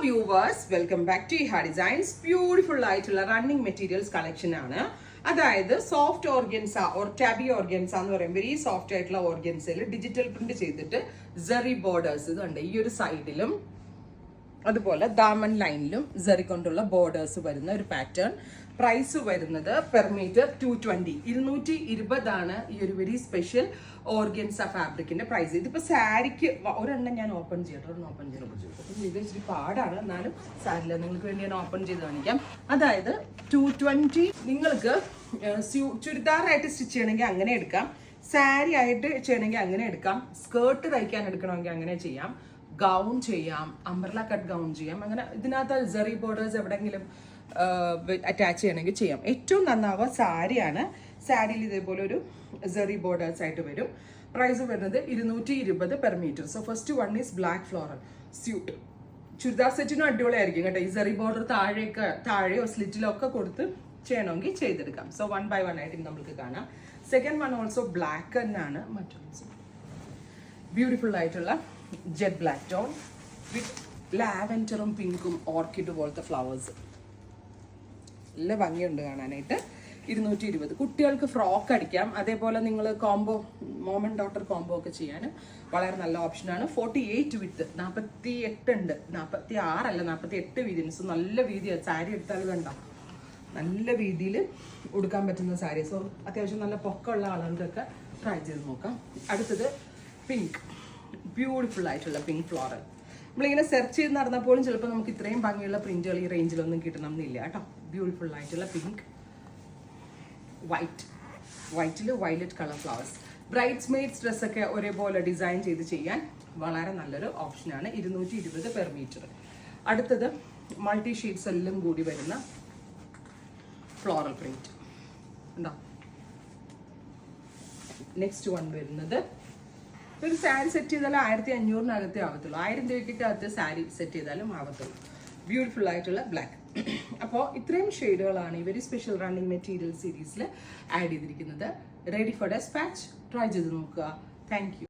Viewers, welcome back to Iha designs. Beautiful ആയിട്ടുള്ള running materials collection ആണ്. അതായത് soft organza or tabby organza എന്ന് പറയുമ്പോൾ വെരി സോഫ്റ്റ് ആയിട്ടുള്ള ഓർഗൻസയിൽ ഡിജിറ്റൽ പ്രിന്റ് ചെയ്തിട്ട് സെറി ബോർഡേഴ്സ് ഇതുണ്ട് ഈ ഒരു സൈഡിലും അതുപോലെ ദാമൻ ലൈനിലും സെറി കൊണ്ടുള്ള ബോർഡേഴ്സ് വരുന്ന ഒരു പാറ്റേൺ. പ്രൈസ് വരുന്നത് പെർ മീറ്റർ 220 220 ഈ ഒരു വെരി സ്പെഷ്യൽ ഓർഗൻസ ഫാബ്രിക്കിന്റെ പ്രൈസ്. ഇതിപ്പോ സാരിക്ക് ഒരെണ്ണം ഞാൻ ഓപ്പൺ ചെയ്യട്ടെ, ഓപ്പൺ ചെയ്ത് ഇച്ചിരി പാടാണ്, എന്നാലും സാരില്ല, നിങ്ങൾക്ക് വേണ്ടി ഞാൻ ഓപ്പൺ ചെയ്ത് കാണിക്കാം. അതായത് 220 നിങ്ങൾക്ക് ചുരിദാറായിട്ട് സ്റ്റിച്ച് ചെയ്യണമെങ്കിൽ അങ്ങനെ എടുക്കാം, സാരി ആയിട്ട് ചെയ്യണമെങ്കിൽ അങ്ങനെ എടുക്കാം, സ്കേർട്ട് തയ്ക്കാൻ എടുക്കണമെങ്കിൽ അങ്ങനെ ചെയ്യാം, ഗൗൺ ചെയ്യാം, അംബ്രല കട്ട് ഗൗൺ ചെയ്യാം. അങ്ങനെ ഇതിനകത്ത് സെറി ബോർഡേഴ്സ് എവിടെയെങ്കിലും അറ്റാച്ച് ചെയ്യണമെങ്കിൽ ചെയ്യാം. ഏറ്റവും നന്നാവുക സാരിയാണ്. സാരിയിൽ ഇതേപോലെ ഒരു സെറി ബോർഡേഴ്സ് ആയിട്ട് വരും. പ്രൈസ് വരുന്നത് 220 per metre. So first one is black floral suit. Churidar സെറ്റിനും അടിപൊളിയായിരിക്കും കേട്ടോ. ഈ സെറി ബോർഡർ താഴെയോ സ്ലിറ്റിലോ ഒക്കെ കൊടുത്ത് ചെയ്യണമെങ്കിൽ ചെയ്തെടുക്കാം. സോ 1 by 1 ആയിട്ട് നമുക്ക് കാണാം. സെക്കൻഡ് വൺ ഓൾസോ ബ്ലാക്ക് തന്നെയാണ്. മറ്റൊരു ബ്യൂട്ടിഫുൾ ആയിട്ടുള്ള ജെറ്റ് ബ്ലാക്ക് ടോൺ വിത്ത് ലാവൻഡറും പിങ്കും ഓർക്കിഡ് പോലത്തെ ഫ്ലവേഴ്സ്. നല്ല ഭംഗിയുണ്ട് കാണാനായിട്ട്. 220. കുട്ടികൾക്ക് ഫ്രോക്ക് അടിക്കാം, അതേപോലെ നിങ്ങൾ combo mom and daughter combo ഒക്കെ ചെയ്യാനും വളരെ നല്ല ഓപ്ഷനാണ്. 48 വിത്ത് 48 ഉണ്ട്, 46 അല്ല 48 വീതി. സോ നല്ല വീതിയാണ്. സാരി എടുത്താൽ കണ്ടോ നല്ല വീതിയിൽ ഉടുക്കാൻ പറ്റുന്ന സാരി. സോ അത്യാവശ്യം നല്ല പൊക്കമുള്ള ആളുകൾക്കൊക്കെ ട്രൈ ചെയ്ത് നോക്കാം. അടുത്തത് പിങ്ക്, ബ്യൂട്ടിഫുൾ ആയിട്ടുള്ള പിങ്ക് ഫ്ലോറൽ. നമ്മളിങ്ങനെ സെർച്ച് ചെയ്ത് നടന്നപ്പോഴും ചിലപ്പോൾ നമുക്ക് ഇത്രയും ഭംഗിയുള്ള പ്രിന്റുകൾ ഈ റേഞ്ചിലൊന്നും കിട്ടണമെന്നില്ല കേട്ടോ. ബ്യൂട്ടിഫുൾ ആയിട്ടുള്ള പിങ്ക്, വൈറ്റിൽ violet colour flowers. Bridesmaids ഡ്രസ്സൊക്കെ ഒരേപോലെ ഡിസൈൻ ചെയ്ത് ചെയ്യാൻ വളരെ നല്ലൊരു ഓപ്ഷനാണ്. 220 പെർ മീറ്റർ. അടുത്തത് മൾട്ടി ഷീറ്റ്സ് എല്ലാം കൂടി വരുന്ന ഫ്ലോറൽ പ്രിന്റ് ഉണ്ടോ. നെക്സ്റ്റ് വൺ വരുന്നത് ഒരു സാരി സെറ്റ് ചെയ്താലും 1500 ആവത്തുള്ളൂ. 1000 രൂപയ്ക്കകത്ത് സാരി സെറ്റ് ചെയ്താലും ആവത്തുള്ളൂ. ബ്യൂട്ടിഫുൾ ആയിട്ടുള്ള ബ്ലാക്ക്. അപ്പോൾ ഇത്രയും ഷെയ്ഡുകളാണ് ഈ വെരി സ്പെഷ്യൽ റണ്ണിങ് മെറ്റീരിയൽ സീരീസിൽ ആഡ് ചെയ്തിരിക്കുന്നത്. Ready for despatch. ട്രൈ ചെയ്ത് നോക്കുക. Thank U.